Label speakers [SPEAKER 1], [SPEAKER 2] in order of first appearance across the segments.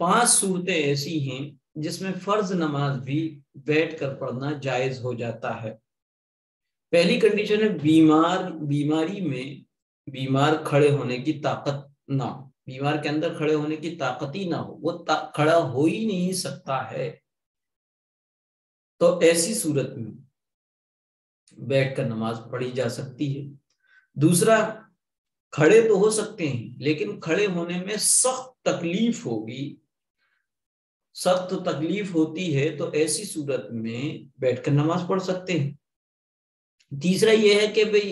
[SPEAKER 1] 5 صورتیں ایسی ہیں جس میں فرض نماز بھی بیٹھ کر پڑھنا جائز ہو جاتا ہے۔ پہلی کنڈیشن ہے بیماری میں بیمار کھڑے ہونے کی طاقت نہ ہو، بیمار کے اندر کھڑے ہونے کی طاقت ہی نہ ہو، وہ کھڑا ہو ہی نہیں سکتا ہے، تو ایسی صورت میں بیٹھ کر نماز پڑھی جا سکتی ہے۔ دوسرا، کھڑے تو ہو سکتے ہیں لیکن کھڑے ہونے میں سخت تکلیف ہوگی، سخت تکلیف ہوتی ہے، تو ایسی صورت میں بیٹھ کر نماز پڑھ سکتے ہیں۔ تیسرا یہ ہے کہ بھئی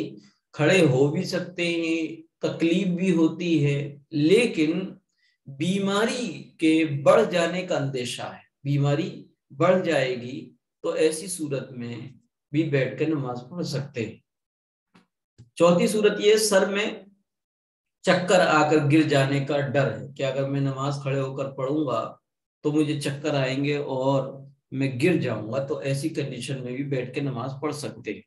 [SPEAKER 1] کھڑے ہو بھی سکتے ہیں، تکلیف بھی ہوتی ہے، لیکن بیماری کے بڑھ جانے کا اندیشہ ہے، بیماری بڑھ جائے گی، تو ایسی صورت میں بھی بیٹھ کر نماز پڑھ سکتے ہیں۔ چوتھی صورت یہ سر میں چکر آ کر گر جانے کا ڈر ہے کہ اگر میں نماز کھڑے ہو کر پڑھوں گا تو مجھے چکر آئیں گے اور میں گر جاؤں گا، تو ایسی کنڈیشن میں بھی بیٹھ کے نماز پڑھ سکتے ہیں۔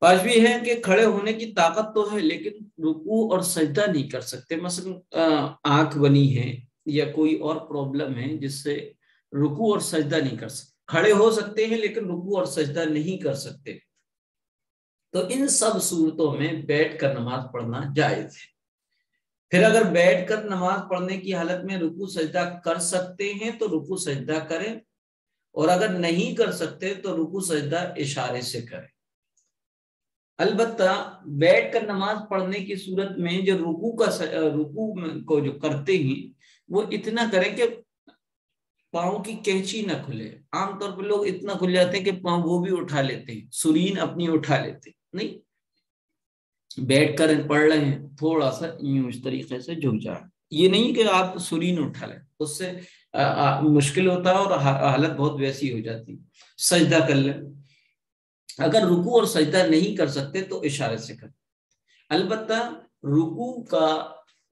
[SPEAKER 1] پانچویں ہے کہ کھڑے ہونے کی طاقت تو ہے لیکن رکوع اور سجدہ نہیں کر سکتے، مثلا آنکھ بنی ہے یا کوئی اور پرابلم ہے جس سے رکوع اور سجدہ نہیں کر سکتے، کھڑے ہو سکتے ہیں لیکن رکوع اور سجدہ نہیں کر سکتے، تو ان سب صورتوں میں بیٹھ کر نماز پڑھنا جائز ہے۔ پھر اگر بیٹھ کر نماز پڑھنے کی حالت میں رکوع سجدہ کر سکتے ہیں تو رکوع سجدہ کریں، اور اگر نہیں کر سکتے تو رکوع سجدہ اشارے سے کریں۔ البتہ بیٹھ کر نماز پڑھنے کی صورت میں جو رکوع کو جو کرتے ہیں وہ اتنا کریں کہ پاؤں کی کینچی نہ کھلے۔ عام طور پر لوگ اتنا کھل جاتے ہیں کہ پاؤں وہ بھی اٹھا لیتے ہیں، سرین اپنی اٹھا لیتے ہیں، نہیں، بیٹھ کر پڑھ رہے ہیں تھوڑا سا یوں اس طریقے سے جھک جائیں، یہ نہیں کہ آپ سرین اٹھا لیں، اس سے مشکل ہوتا ہے اور حالت بہت ویسی ہو جاتی۔ سجدہ کر لیں، اگر رکوع اور سجدہ نہیں کر سکتے تو اشارے سے کریں۔ البتہ رکوع کا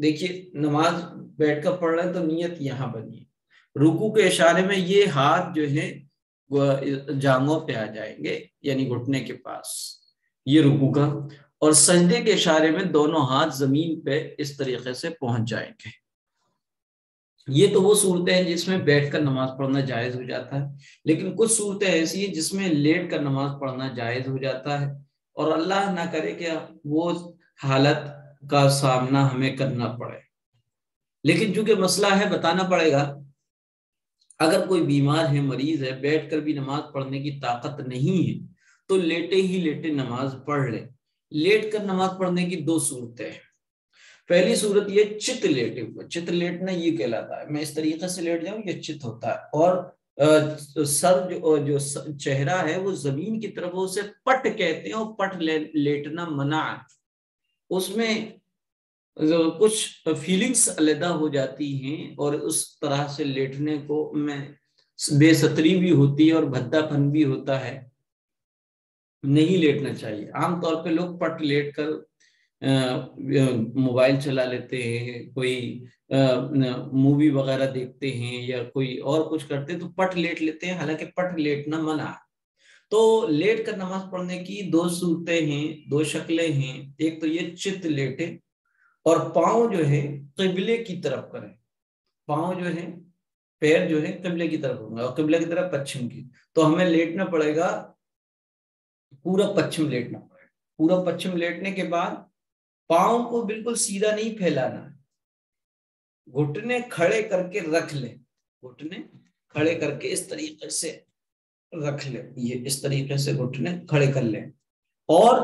[SPEAKER 1] دیکھیے، نماز بیٹھ کر پڑھ رہے ہیں تو نیت یہاں بنی ہے، رکوع کے اشارے میں یہ ہاتھ جو ہے وہ جانگوں پہ آ جائیں گے، یعنی گھٹنے کے پاس، یہ رکوع کا، اور سجدے کے اشارے میں دونوں ہاتھ زمین پہ اس طریقے سے پہنچ جائیں گے۔ یہ تو وہ صورتیں ہیں جس میں بیٹھ کر نماز پڑھنا جائز ہو جاتا ہے، لیکن کچھ صورتیں ایسی ہیں جس میں لیٹ کر نماز پڑھنا جائز ہو جاتا ہے، اور اللہ نہ کرے کہ وہ حالت کا سامنا ہمیں کرنا پڑے، لیکن چونکہ مسئلہ ہے بتانا پڑے گا۔ اگر کوئی بیمار ہے، مریض ہے، بیٹھ کر بھی نماز پڑھنے کی طاقت نہیں ہے تو لیٹے ہی لیٹے نماز پڑھ لے۔ لیٹ کر نماز پڑھنے کی 2 صورتیں ہیں۔ پہلی صورت یہ چت لیٹے ہوئے، چت لیٹنا یہ کہلاتا ہے، میں اس طریقے سے لیٹ جاؤں، یہ چت ہوتا ہے، اور سر جو چہرہ ہے وہ زمین کی طرف، اسے پٹ کہتے ہیں، اور پٹ لیٹنا منع ہے، اس میں کچھ فیلنگز علیحدہ ہو جاتی ہیں، اور اس طرح سے لیٹنے کو میں بے ستری بھی ہوتی ہے اور بھدا پن بھی ہوتا ہے، نہیں لیٹنا چاہیے۔ عام طور پہ لوگ پٹ لیٹ کر موبائل چلا لیتے ہیں، کوئی مووی وغیرہ دیکھتے ہیں یا کوئی اور کچھ کرتے ہیں تو پٹ لیٹ لیتے ہیں، حالانکہ پٹ لیٹنا منع ہے۔ تو لیٹ کر نماز پڑھنے کی 2 صورتیں ہیں، 2 شکلیں ہیں۔ ایک تو یہ چت لیٹے، اور پاؤں جو ہے قبلے کی طرف کریں، پاؤں جو ہے، پیر جو ہے قبلے کی طرف ہوں گے، اور قبلے کی طرف پچھم کی، تو ہمیں لیٹنا پڑے گا پورا پچھم لیٹنا پڑے گا۔ پورا پچھم لیٹنے کے بعد پاؤں کو بالکل سیدھا نہیں پھیلانا ہے، گھٹنے کھڑے کر کے رکھ لیں، گھٹنے کھڑے کر کے اس طریقے سے رکھ لیں، یہ اس طریقے سے گھٹنے کھڑے کر لیں، اور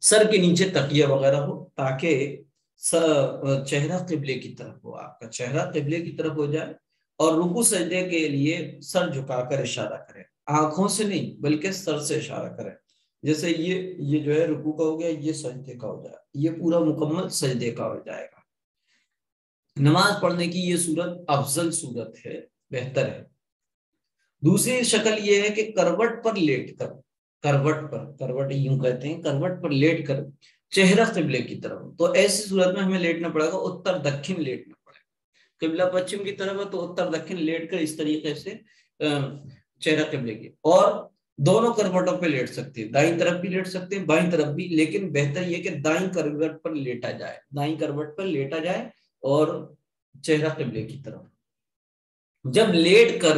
[SPEAKER 1] سر کے نیچے تکیہ وغیرہ ہو تاکہ چہرہ قبلے کی طرف ہو، آپ کا چہرہ قبلے کی طرف ہو جائے، اور رکوع سجدے کے لیے سر جھکا کر اشارہ کریں، آنکھوں سے نہیں بلکہ سر سے اشارہ کریں، جیسے یہ جو ہے رکوع کا ہو گیا، یہ سجدے کا ہو جائے، یہ پورا مکمل سجدے کا ہو جائے گا۔ نماز پڑھنے کی یہ صورت افضل صورت ہے، بہتر ہے۔ دوسری شکل یہ ہے کہ کروٹ پر لیٹ کر، کروٹ یوں کہتے ہیں، کروٹ پر لیٹ کر چہرہ قبلے کی طرف، تو ایسی صورت میں ہمیں لیٹنا پڑے گا اتر دکھن لیٹنا پڑے گا، قبلہ پچھم کی طرف ہے تو اتر دکھن لیٹ کر اس طریقے سے چہرہ قبلے کی، اور دونوں کروٹوں پہ لیٹ سکتے ہیں، دائیں طرف بھی لیٹ سکتے ہیں، بائیں طرف بھی، لیکن بہتر یہ کہ دائیں کروٹ پر لیٹا جائے، دائیں کروٹ پر لیٹا جائے، اور چہرہ قبلے کی طرف. جب لیٹ کر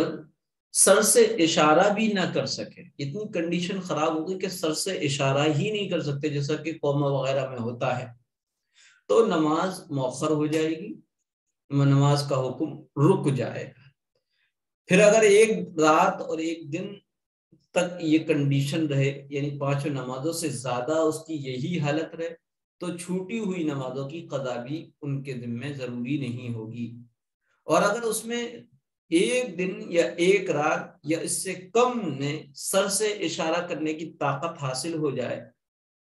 [SPEAKER 1] سر سے اشارہ بھی نہ کر سکے، اتنی کنڈیشن خراب ہوگی کہ سر سے اشارہ ہی نہیں کر سکتے جیسا کہ قوما وغیرہ میں ہوتا ہے، تو نماز مؤخر ہو جائے گی، نماز کا حکم رک جائے گا. پھر اگر ایک رات اور ایک دن تک یہ کنڈیشن رہے، یعنی 5 نمازوں سے زیادہ اس کی یہی حالت رہے، تو چھوٹی ہوئی نمازوں کی قضا بھی ان کے ذمہ ضروری نہیں ہوگی. اور اگر اس میں ایک دن یا ایک رات یا اس سے کم نے سر سے اشارہ کرنے کی طاقت حاصل ہو جائے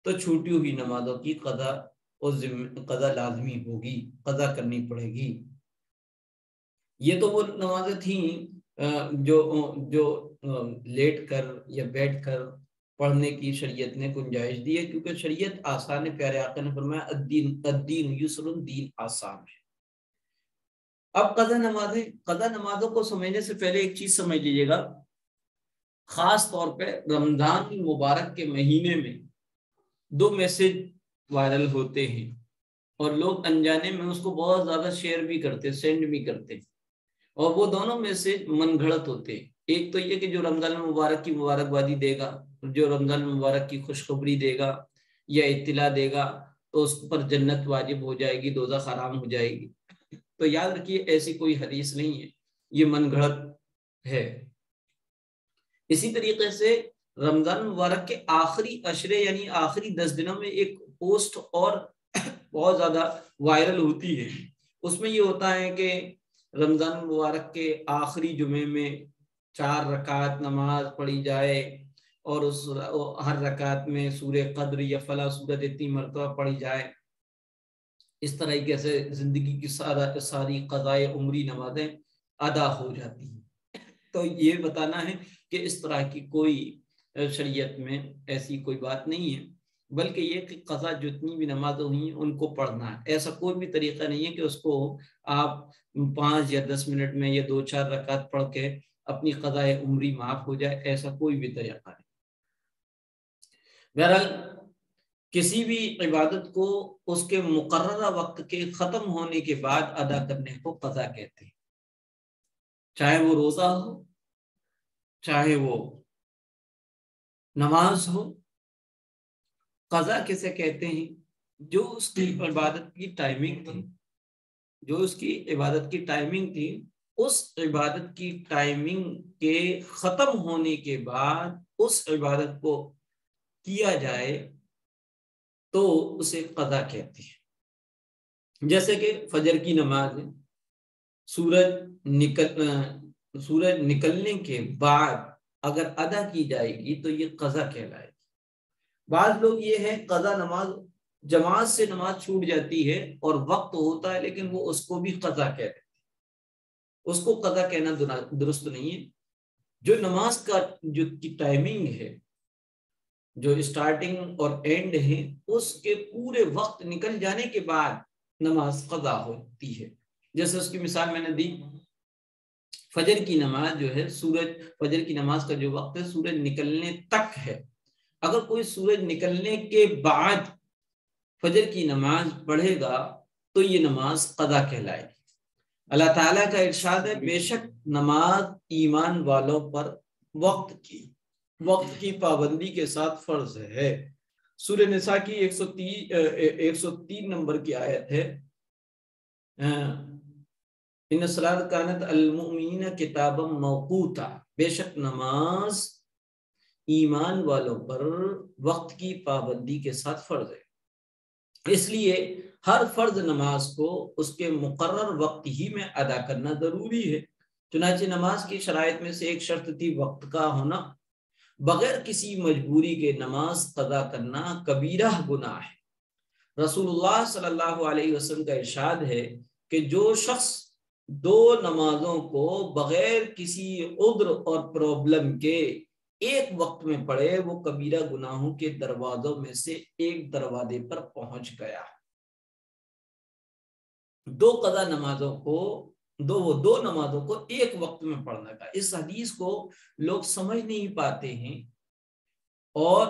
[SPEAKER 1] تو چھوٹی ہوئی نمازوں کی قضا لازمی ہوگی، قضا کرنی پڑے گی. یہ تو وہ نمازیں تھیں جو لیٹ کر یا بیٹھ کر پڑھنے کی شریعت نے گنجائش دی ہے، کیونکہ شریعت آسان ہے. پیارے آقا نے فرمایا الدین یسر، دین آسان ہے. اب قضا نمازوں کو سمجھنے سے پہلے ایک چیز سمجھ لیجیے گا. خاص طور پہ رمضان المبارک کے مہینے میں 2 میسج وائرل ہوتے ہیں اور لوگ انجانے میں اس کو بہت زیادہ شیئر بھی کرتے، سینڈ بھی کرتے، اور وہ دونوں میسج من گھڑت ہوتے. ایک تو یہ کہ جو رمضان المبارک کی مبارکبادی دے گا، جو رمضان المبارک کی خوشخبری دے گا یا اطلاع دے گا تو اس پر جنت واجب ہو جائے گی، دوزخ حرام ہو جائے گی. تو یاد رکھیے ایسی کوئی حدیث نہیں ہے، یہ من گھڑت ہے. اسی طریقے سے رمضان مبارک کے آخری عشرے یعنی آخری 10 دنوں میں ایک پوسٹ اور بہت زیادہ وائرل ہوتی ہے. اس میں یہ ہوتا ہے کہ رمضان مبارک کے آخری جمعے میں 4 رکعت نماز پڑھی جائے اور ہر رکعت میں سورہ قدر یا فلاں سورت اتنی مرتبہ پڑھی جائے. اس طریقے سے زندگی کی ساری قضائے عمری نمازیں ادا ہو جاتی ہیں. تو یہ بتانا ہے کہ اس طرح کی کوئی شریعت میں ایسی کوئی بات نہیں ہے، بلکہ یہ کہ قضا جتنی بھی نمازیں ہوئی ان کو پڑھنا ہے. ایسا کوئی بھی طریقہ نہیں ہے کہ اس کو آپ 5 یا 10 منٹ میں یا 2-4 رکعت پڑھ کے اپنی قضائے عمری معاف ہو جائے، ایسا کوئی بھی طریقہ نہیں. بہرحال کسی بھی عبادت کو اس کے مقررہ وقت کے ختم ہونے کے بعد ادا کرنے کو قضا کہتے ہیں. چاہے وہ روزہ ہو، چاہے وہ نماز ہو. قضا کسے کہتے ہیں؟ جو اس کی عبادت کی ٹائمنگ تھی، جو اس کی عبادت کی ٹائمنگ تھی، اس عبادت کی ٹائمنگ کے ختم ہونے کے بعد اس عبادت کو کیا جائے تو اسے قضا کہتے ہیں. جیسے کہ فجر کی نماز ہے، سورج نکلنے کے بعد اگر ادا کی جائے گی تو یہ قضا کہلائے گی. بعض لوگ یہ ہے قضا نماز جماعت سے نماز چھوٹ جاتی ہے اور وقت ہوتا ہے لیکن وہ اس کو بھی قضا کہتے ہیں. اس کو قضا کہنا درست نہیں ہے. جو نماز کا جو کی ٹائمنگ ہے، جو اسٹارٹنگ اور اینڈ ہے، اس کے پورے وقت نکل جانے کے بعد نماز قضا ہوتی ہے. جیسے اس کی مثال میں نے دی، فجر کی نماز جو ہے، فجر کی نماز کا جو وقت ہے سورج نکلنے تک ہے. اگر کوئی سورج نکلنے کے بعد فجر کی نماز پڑھے گا تو یہ نماز قضا کہلائے گی. اللہ تعالیٰ کا ارشاد ہے بے شک نماز ایمان والوں پر وقت کی پابندی کے ساتھ فرض ہے. سورہ نساء کی 103 نمبر کی آیت ہے، ان الصلاۃ کانت المؤمنین کتابا موقوتا، بے شک نماز ایمان والوں پر وقت کی پابندی کے ساتھ فرض ہے. اس لیے ہر فرض نماز کو اس کے مقرر وقت ہی میں ادا کرنا ضروری ہے. چنانچہ نماز کی شرائط میں سے ایک شرط تھی وقت کا ہونا. بغیر کسی مجبوری کے نماز قضا کرنا کبیرہ گناہ ہے. رسول اللہ صلی اللہ علیہ وسلم کا ارشاد ہے کہ جو شخص 2 نمازوں کو بغیر کسی عذر اور پرابلم کے ایک وقت میں پڑھے وہ کبیرہ گناہوں کے دروازوں میں سے ایک دروازے پر پہنچ گیا. 2 قضا نمازوں کو دو نمازوں کو ایک وقت میں پڑھنے کا، اس حدیث کو لوگ سمجھ نہیں پاتے ہیں اور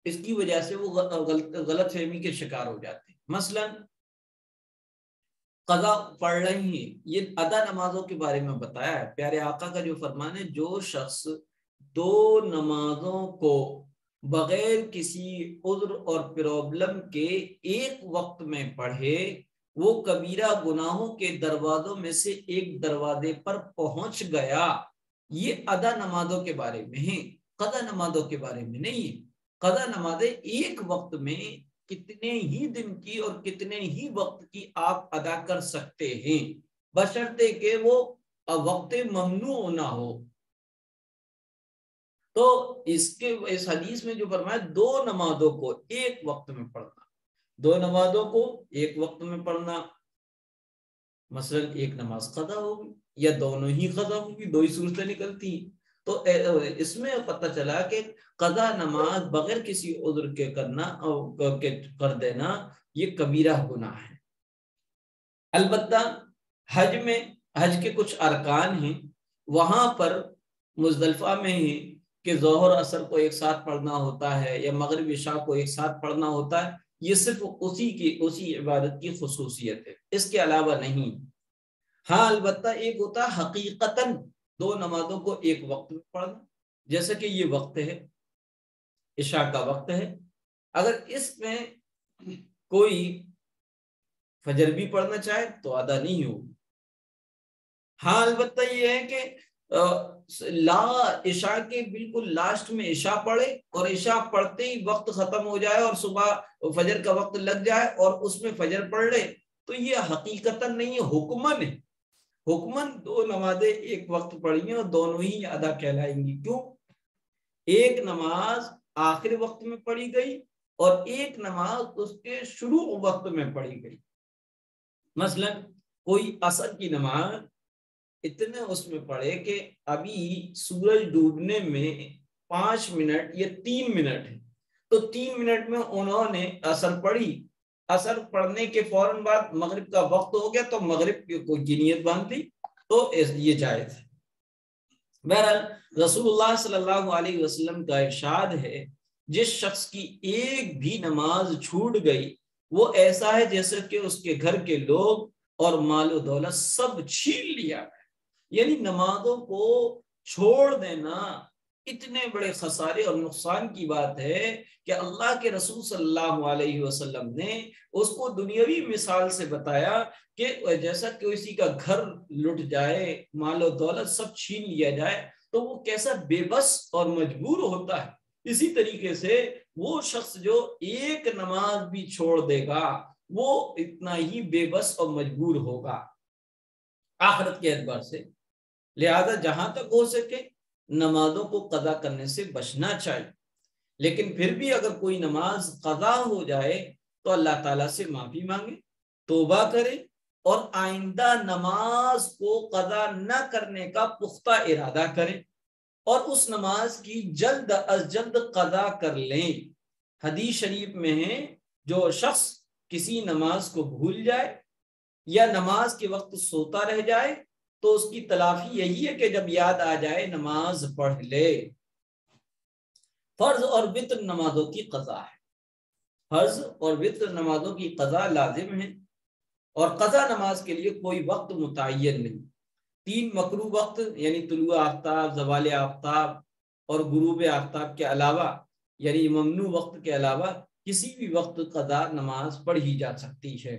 [SPEAKER 1] اس کی وجہ سے وہ غلط فہمی کے شکار ہو جاتے ہیں. مثلا قضا پڑھ رہے ہیں. یہ ادا نمازوں کے بارے میں بتایا ہے. پیارے آقا کا جو فرمان ہے، جو شخص 2 نمازوں کو بغیر کسی عذر اور پرابلم کے ایک وقت میں پڑھے، وہ کبیرہ گناہوں کے دروازوں میں سے ایک دروازے پر پہنچ گیا. یہ ادا نمازوں کے بارے میں ہے، قضا نمازوں کے بارے میں نہیں ہے. قضا نمازیں ایک وقت میں کتنے ہی دن کی اور کتنے ہی وقت کی آپ ادا کر سکتے ہیں، بشرطے کہ وہ وقت ممنوع نہ ہو. تو اس حدیث میں جو فرمایا 2 نمازوں کو ایک وقت میں پڑھنا، 2 نمازوں کو ایک وقت میں پڑھنا، مثلا ایک نماز قضا ہوگی یا دونوں ہی قضا ہوگی، 2 ہی صورتیں نکلتی ہیں. تو اس میں پتہ چلا کہ قضا نماز بغیر کسی عذر کے کرنا کر دینا یہ کبیرہ گناہ ہے. البتہ حج کے کچھ ارکان ہیں، وہاں پر مزدلفہ میں ہے کہ ظہر عصر کو ایک ساتھ پڑھنا ہوتا ہے یا مغرب عشاء کو ایک ساتھ پڑھنا ہوتا ہے. یہ صرف اسی عبادت کی خصوصیت ہے، اس کے علاوہ نہیں. ہاں البتہ ایک ہوتا ہے حقیقتاً 2 نمازوں کو ایک وقت میں پڑھنا، جیسے کہ یہ وقت ہے، عشاء کا وقت ہے. اگر اس میں کوئی فجر بھی پڑھنا چاہے تو ادا نہیں ہوگی. ہاں البتہ یہ ہے کہ عشاء کے بالکل لاسٹ میں عشاء پڑھے اور عشاء پڑھتے ہی وقت ختم ہو جائے اور صبح فجر کا وقت لگ جائے اور اس میں فجر پڑھ لے، تو یہ حقیقتاً نہیں ہے، حکماً ہے. حکماً 2 نمازیں ایک وقت پڑھی ہیں اور دونوں ہی ادا کہلائیں گی. کیوں؟ ایک نماز آخر وقت میں پڑھی گئی اور ایک نماز اس کے شروع وقت میں پڑھی گئی. مثلا کوئی عصر کی نماز اتنے اس میں پڑھے کہ ابھی سورج ڈوبنے میں 5 منٹ یا 3 منٹ ہے، تو 3 منٹ میں انہوں نے عصر پڑھی. عصر پڑھنے کے فوراً بعد مغرب کا وقت ہو گیا تو مغرب کی نیت باندھ لی، تو یہ جائز ہے. بہرحال رسول اللہ صلی اللہ علیہ وسلم کا ارشاد ہے، جس شخص کی ایک بھی نماز چھوٹ گئی وہ ایسا ہے جیسے کہ اس کے گھر کے لوگ اور مال و دولت سب چھین لیا. یعنی نمازوں کو چھوڑ دینا اتنے بڑے خسارے اور نقصان کی بات ہے کہ اللہ کے رسول صلی اللہ علیہ وسلم نے اس کو دنیاوی مثال سے بتایا کہ جیسا کہ کسی کا گھر لٹ جائے، مال و دولت سب چھین لیا جائے تو وہ کیسا بے بس اور مجبور ہوتا ہے. اسی طریقے سے وہ شخص جو ایک نماز بھی چھوڑ دے گا وہ اتنا ہی بے بس اور مجبور ہوگا آخرت کے اعتبار سے. لہذا جہاں تک ہو سکے نمازوں کو قضا کرنے سے بچنا چاہیے، لیکن پھر بھی اگر کوئی نماز قضا ہو جائے تو اللہ تعالیٰ سے معافی مانگے، توبہ کرے اور آئندہ نماز کو قضا نہ کرنے کا پختہ ارادہ کرے اور اس نماز کی جلد از جلد قضا کر لیں. حدیث شریف میں ہے جو شخص کسی نماز کو بھول جائے یا نماز کے وقت سوتا رہ جائے تو اس کی تلافی یہی ہے کہ جب یاد آ جائے نماز پڑھ لے. فرض اور وتر نمازوں کی قضا ہے، فرض اور وتر نمازوں کی قضا لازم ہے اور قضا نماز کے لیے کوئی وقت متعین نہیں. 3 مکروہ وقت یعنی طلوع آفتاب، زوال آفتاب اور غروب آفتاب کے علاوہ، یعنی ممنوع وقت کے علاوہ کسی بھی وقت قضا نماز پڑھی جا سکتی ہے.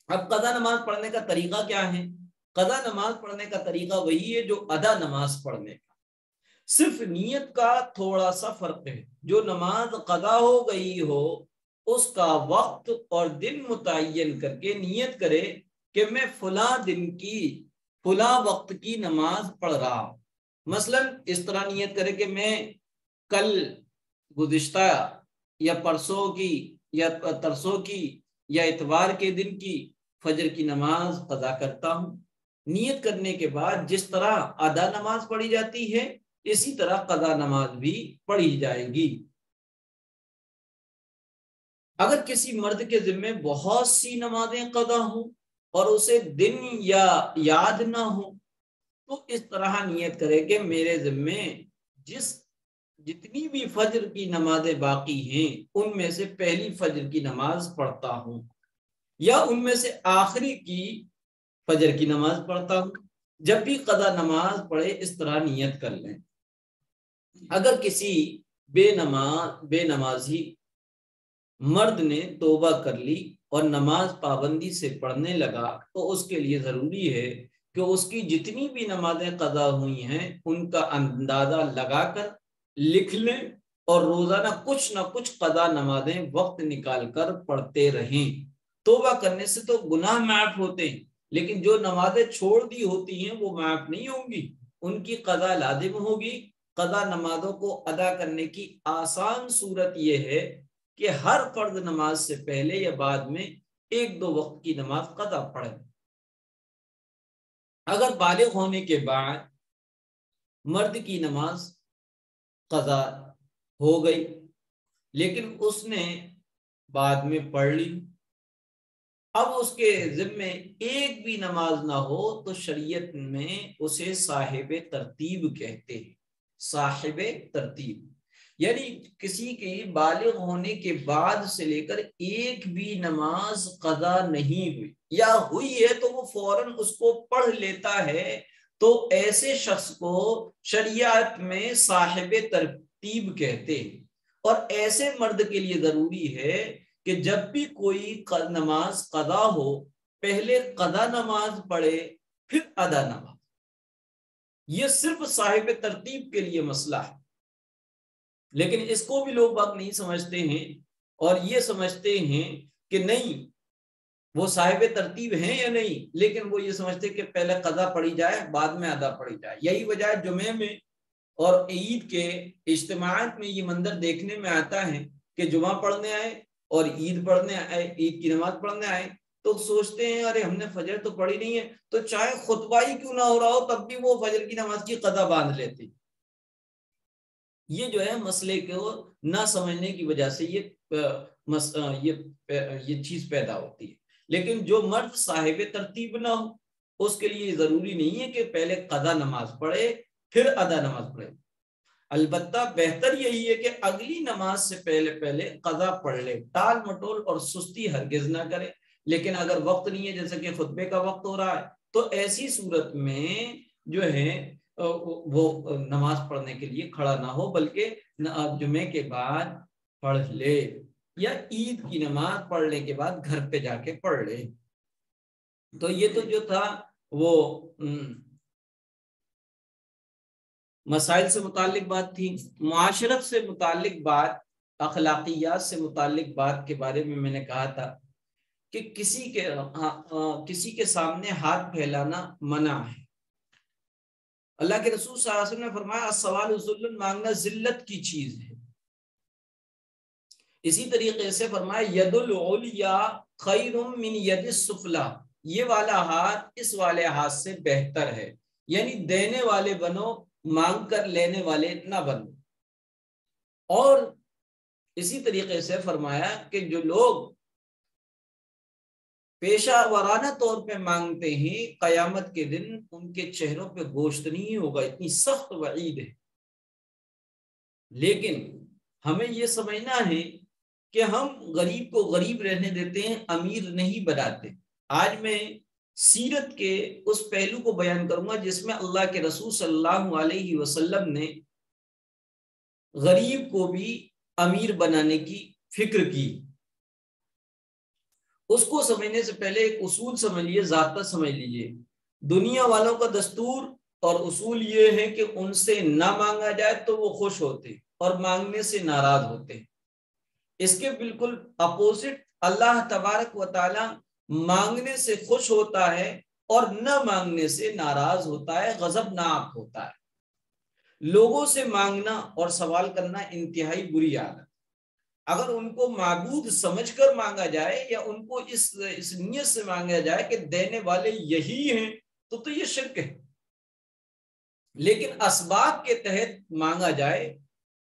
[SPEAKER 1] اب قضا نماز پڑھنے کا طریقہ کیا ہے؟ قضا نماز پڑھنے کا طریقہ وہی ہے جو ادا نماز پڑھنے کا، صرف نیت کا تھوڑا سا فرق ہے. جو نماز قضا ہو گئی ہو اس کا وقت اور دن متعین کر کے نیت کرے کہ میں فلاں دن کی فلاں وقت کی نماز پڑھ رہا ہوں. مثلا اس طرح نیت کرے کہ میں کل گزشتہ یا پرسوں کی یا ترسوں کی یا اتوار کے دن کی فجر کی نماز قضا کرتا ہوں. نیت کرنے کے بعد جس طرح ادا نماز پڑھی جاتی ہے اسی طرح قضا نماز بھی پڑھی جائے گی. اگر کسی مرد کے ذمے بہت سی نمازیں قضا ہوں اور اسے دن یا یاد نہ ہو تو اس طرح نیت کرے کہ میرے ذمے جتنی بھی فجر کی نمازیں باقی ہیں ان میں سے پہلی فجر کی نماز پڑھتا ہوں. یا ان میں سے آخری کی فجر کی نماز پڑھتا ہوں۔ جب بھی قضا نماز پڑھے اس طرح نیت کر لیں۔ اگر کسی بے نمازی مرد نے توبہ کر لی اور نماز پابندی سے پڑھنے لگا تو اس کے لیے ضروری ہے کہ اس کی جتنی بھی نمازیں قضا ہوئی ہیں ان کا اندازہ لگا کر لکھ لیں اور روزانہ کچھ نہ کچھ قضا نمازیں وقت نکال کر پڑھتے رہیں۔ توبہ کرنے سے تو گناہ معاف ہوتے ہیں، لیکن جو نمازیں چھوڑ دی ہوتی ہیں وہ معاف نہیں ہوں گی، ان کی قضا لازم ہوگی۔ قضا نمازوں کو ادا کرنے کی آسان صورت یہ ہے کہ ہر فرض نماز سے پہلے یا بعد میں 1-2 وقت کی نماز قضا پڑھیں۔ اگر بالغ ہونے کے بعد مرد کی نماز قضا ہو گئی لیکن اس نے بعد میں پڑھ لی، اب اس کے ذمے ایک بھی نماز نہ ہو تو شریعت میں اسے صاحب ترتیب کہتے ہیں۔ صاحب ترتیب یعنی کسی کے بالغ ہونے کے بعد سے لے کر ایک بھی نماز قضا نہیں ہوئی یا ہوئی ہے تو وہ فوراً اس کو پڑھ لیتا ہے، تو ایسے شخص کو شریعت میں صاحب ترتیب کہتے ہیں۔ اور ایسے مرد کے لیے ضروری ہے کہ جب بھی کوئی نماز قضا ہو پہلے قضا نماز پڑھے پھر ادا نماز۔ یہ صرف صاحب ترتیب کے لیے مسئلہ ہے، لیکن اس کو بھی لوگ بات نہیں سمجھتے ہیں اور یہ سمجھتے ہیں کہ نہیں وہ صاحب ترتیب ہیں یا نہیں، لیکن وہ یہ سمجھتے کہ پہلے قضا پڑھی جائے بعد میں ادا پڑھی جائے۔ یہی وجہ ہے جمعے میں اور عید کے اجتماعات میں یہ منظر دیکھنے میں آتا ہے کہ جمعہ پڑھنے آئے اور عید پڑھنے آئے، عید کی نماز پڑھنے آئے تو سوچتے ہیں ارے ہم نے فجر تو پڑھی نہیں ہے، تو چاہے خطبہ ہی کیوں نہ ہو رہا ہو تب بھی وہ فجر کی نماز کی قضا باندھ لیتے۔ یہ جو ہے مسئلے کو نہ سمجھنے کی وجہ سے یہ چیز پیدا ہوتی ہے۔ لیکن جو مرد صاحب ترتیب نہ ہو اس کے لیے ضروری نہیں ہے کہ پہلے قضا نماز پڑھے پھر ادا نماز پڑھے۔ البتہ بہتر یہی ہے کہ اگلی نماز سے پہلے قضا پڑھ لے، ٹال مٹول اور سستی ہرگز نہ کرے۔ لیکن اگر وقت نہیں ہے جیسے کہ خطبے کا وقت ہو رہا ہے تو ایسی صورت میں جو ہے وہ نماز پڑھنے کے لیے کھڑا نہ ہو بلکہ جمعے کے بعد پڑھ لے یا عید کی نماز پڑھنے کے بعد گھر پہ جا کے پڑھ لے۔ تو یہ تو جو تھا وہ مسائل سے متعلق بات تھی۔ معاشرت سے متعلق بات، اخلاقیات سے متعلق بات کے بارے میں نے کہا تھا کہ کسی کے سامنے ہاتھ پھیلانا منع ہے۔ اللہ کے رسول صلی اللہ علیہ وسلم نے فرمایا السوال ذل، مانگنا ذلت کی چیز ہے۔ اسی طریقے سے فرمایا ید العلیٰ خیر من ید السفلی، یہ والا ہاتھ اس والے ہاتھ سے بہتر ہے، یعنی دینے والے بنو، مانگ کر لینے والے نہ بنو۔ اور اسی طریقے سے فرمایا کہ جو لوگ پیشہ ورانہ طور پہ مانگتے ہیں قیامت کے دن ان کے چہروں پہ گوشت نہیں ہوگا، اتنی سخت وعید ہے۔ لیکن ہمیں یہ سمجھنا ہے کہ ہم غریب کو غریب رہنے دیتے ہیں، امیر نہیں بناتے۔ آج میں سیرت کے اس پہلو کو بیان کروں گا جس میں اللہ کے رسول صلی اللہ علیہ وسلم نے غریب کو بھی امیر بنانے کی فکر کی۔ اس کو سمجھنے سے پہلے ایک اصول سمجھ لیجیے، ضابطہ سمجھ لیجیے۔ دنیا والوں کا دستور اور اصول یہ ہے کہ ان سے نہ مانگا جائے تو وہ خوش ہوتے اور مانگنے سے ناراض ہوتے۔ اس کے بالکل اپوزٹ اللہ تبارک و تعالی مانگنے سے خوش ہوتا ہے اور نہ مانگنے سے ناراض ہوتا ہے، غضبناک ہوتا ہے۔ لوگوں سے مانگنا اور سوال کرنا انتہائی بری عادت۔ اگر ان کو معبود سمجھ کر مانگا جائے یا ان کو اس نیت سے مانگا جائے کہ دینے والے یہی ہیں تو یہ شرک ہے۔ لیکن اسباب کے تحت مانگا جائے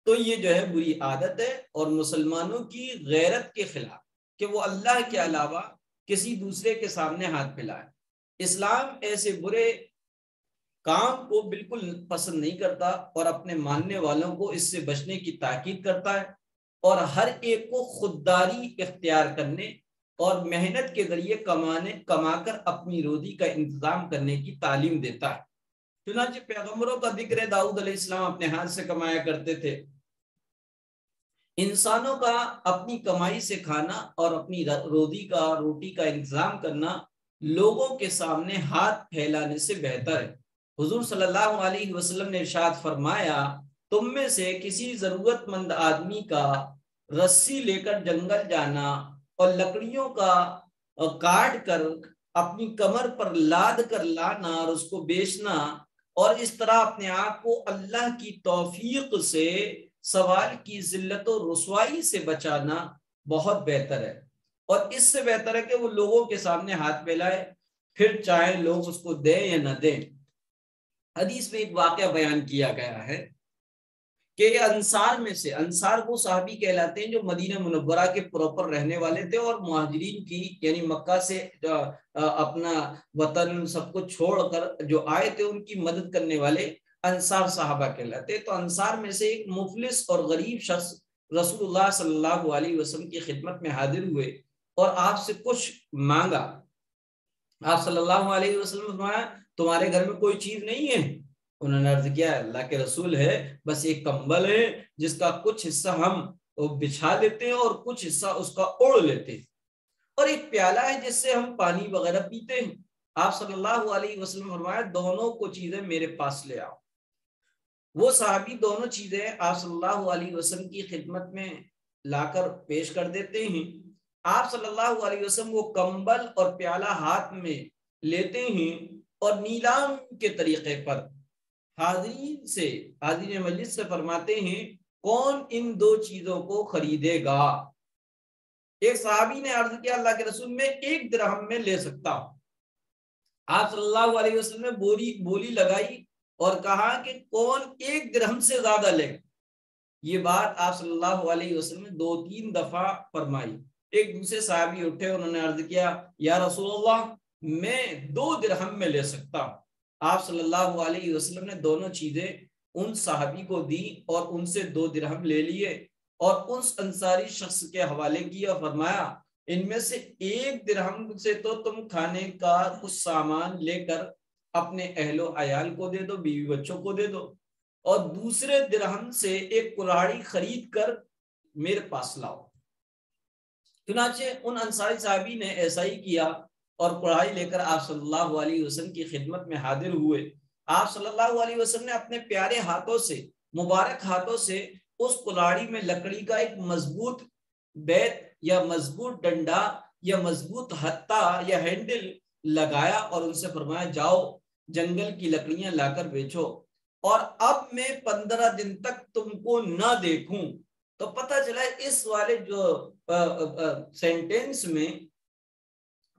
[SPEAKER 1] تو یہ جو ہے بری عادت ہے اور مسلمانوں کی غیرت کے خلاف کہ وہ اللہ کے علاوہ کسی دوسرے کے سامنے ہاتھ پھیلائے۔ اسلام ایسے برے کام کو بالکل پسند نہیں کرتا اور اپنے ماننے والوں کو اس سے بچنے کی تاکید کرتا ہے اور ہر ایک کو خودداری اختیار کرنے اور محنت کے ذریعے کما کر اپنی روزی کا انتظام کرنے کی تعلیم دیتا ہے۔ چنانچہ پیغمبروں کا ذکر ہے، داؤد علیہ السلام اپنے ہاتھ سے کمایا کرتے تھے۔ انسانوں کا اپنی کمائی سے کھانا اور اپنی روٹی کا انتظام کرنا لوگوں کے سامنے ہاتھ پھیلانے سے بہتر ہے۔ حضور صلی اللہ علیہ وسلم نے ارشاد فرمایا، تم میں سے کسی ضرورت مند آدمی کا رسی لے کر جنگل جانا اور لکڑیوں کا کاٹ کر اپنی کمر پر لاد کر لانا اور اس کو بیچنا، اور اس طرح اپنے آپ کو اللہ کی توفیق سے سوال کی ذلت و رسوائی سے بچانا بہت بہتر ہے، اور اس سے بہتر ہے کہ وہ لوگوں کے سامنے ہاتھ پھیلائے، پھر چاہے لوگ اس کو دیں یا نہ دیں۔ حدیث میں ایک واقعہ بیان کیا گیا ہے کہ انصار میں سے، انصار وہ صحابی کہلاتے ہیں جو مدینہ منورہ کے پراپر رہنے والے تھے، اور مہاجرین کی یعنی مکہ سے اپنا وطن سب کو چھوڑ کر جو آئے تھے ان کی مدد کرنے والے انصار صحابہ کہلاتے۔ تو انصار میں سے ایک مفلس اور غریب شخص رسول اللہ صلی اللہ علیہ وسلم کی خدمت میں حاضر ہوئے اور آپ سے کچھ مانگا۔ آپ صلی اللہ علیہ وسلم نے فرمایا، تمہارے گھر میں کوئی چیز نہیں ہے؟ انہوں نے عرض کیا، اللہ کے رسول ہے، بس ایک کمبل ہے جس کا کچھ حصہ ہم بچھا لیتے ہیں اور کچھ حصہ اس کا اوڑھ لیتے ہیں، اور ایک پیالہ ہے جس سے ہم پانی وغیرہ پیتے ہیں۔ آپ صلی اللہ علیہ وسلم فرمایا، دونوں کو چیزیں میرے پاس لے آؤ۔ وہ صحابی دونوں چیزیں آپ صلی اللہ علیہ وسلم کی خدمت میں لا کر پیش کر دیتے ہیں۔ آپ صلی اللہ علیہ وسلم وہ کمبل اور پیالہ ہاتھ میں لیتے ہیں اور نیلام کے طریقے پر حاضرین مجلس سے فرماتے ہیں، کون ان دو چیزوں کو خریدے گا؟ ایک صحابی نے عرض کیا، اللہ کے رسول میں 1 درہم میں لے سکتا ہوں۔ آپ صلی اللہ علیہ وسلم نے بولی لگائی اور کہا کہ کون 1 درہم سے زیادہ لے گا؟ یہ بات آپ صلی اللہ علیہ وسلم نے 2-3 دفعہ فرمائی۔ ایک دوسرے صحابی اٹھے، انہوں نے عرض کیا، یا رسول اللہ میں 2 درہم میں لے سکتا ہوں۔ آپ صلی اللہ علیہ وسلم نے دونوں چیزیں ان صحابی کو دی اور ان سے 2 درہم لے لیے اور اس انصاری شخص کے حوالے کیا، فرمایا ان میں سے 1 درہم سے تو تم کھانے کا کچھ سامان لے کر اپنے اہل و عیال کو دے دو، بیوی بچوں کو دے دو، اور دوسرے درہم سے ایک کلاڑی خرید کر میرے پاس لاؤ۔ چنانچہ ان انصاری صحابی نے ایسا ہی کیا اور کڑھائی لے کر آپ صلی اللہ علیہ وسلم کی خدمت میں حاضر ہوئے۔ آپ صلی اللہ علیہ وسلم نے اپنے پیارے ہاتھوں سے، مبارک ہاتھوں سے اس کلاڑی میں لکڑی کا ایک مضبوط بیت یا مضبوط ڈنڈا یا مضبوط ہتھا یا ہینڈل لگایا اور ان سے فرمایا، جاؤ جنگل کی لکڑیاں لا کر بیچو، اور اب میں 15 دن تک تم کو نہ دیکھوں۔ تو پتہ چلا اس والے جو سینٹینس میں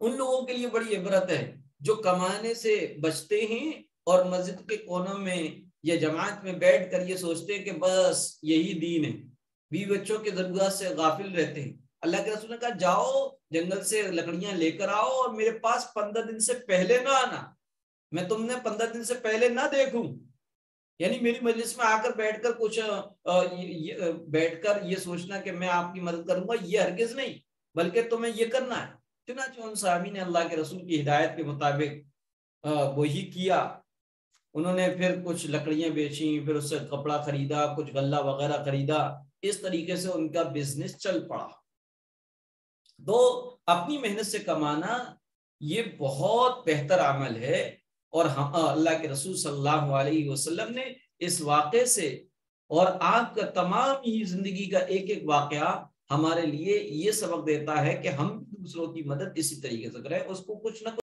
[SPEAKER 1] ان لوگوں کے لیے بڑی عبرت ہے جو کمانے سے بچتے ہیں اور مسجد کے کونوں میں یا جماعت میں بیٹھ کر یہ سوچتے ہیں کہ بس یہی دین ہے، بیوی بچوں کے ضرورت سے غافل رہتے ہیں۔ اللہ کے رسول نے کہا، جاؤ جنگل سے لکڑیاں لے کر آؤ اور میرے پاس 15 دن سے پہلے نہ آنا، میں تم نے 15 دن سے پہلے نہ دیکھوں۔ یعنی میری مجلس میں آ کر بیٹھ کر یہ سوچنا کہ میں آپ کی مدد کروں گا، یہ ہرگز نہیں، بلکہ تمہیں یہ کرنا ہے۔ چنانچہ ان صحابی نے اللہ کے رسول کی ہدایت کے مطابق وہی کیا۔ انہوں نے پھر کچھ لکڑیاں بیچیں، پھر اس سے کپڑا خریدا، کچھ غلہ وغیرہ خریدا، اس طریقے سے ان کا بزنس چل پڑا۔ تو اپنی محنت سے کمانا یہ بہت بہتر عمل ہے، اور اللہ کے رسول صلی اللہ علیہ وسلم نے اس واقعے سے اور آپ کا تمام ہی زندگی کا ایک ایک واقعہ ہمارے لیے یہ سبق دیتا ہے کہ ہم دوسروں کی مدد اسی طریقے سے کریں، اس کو کچھ نہ کچھ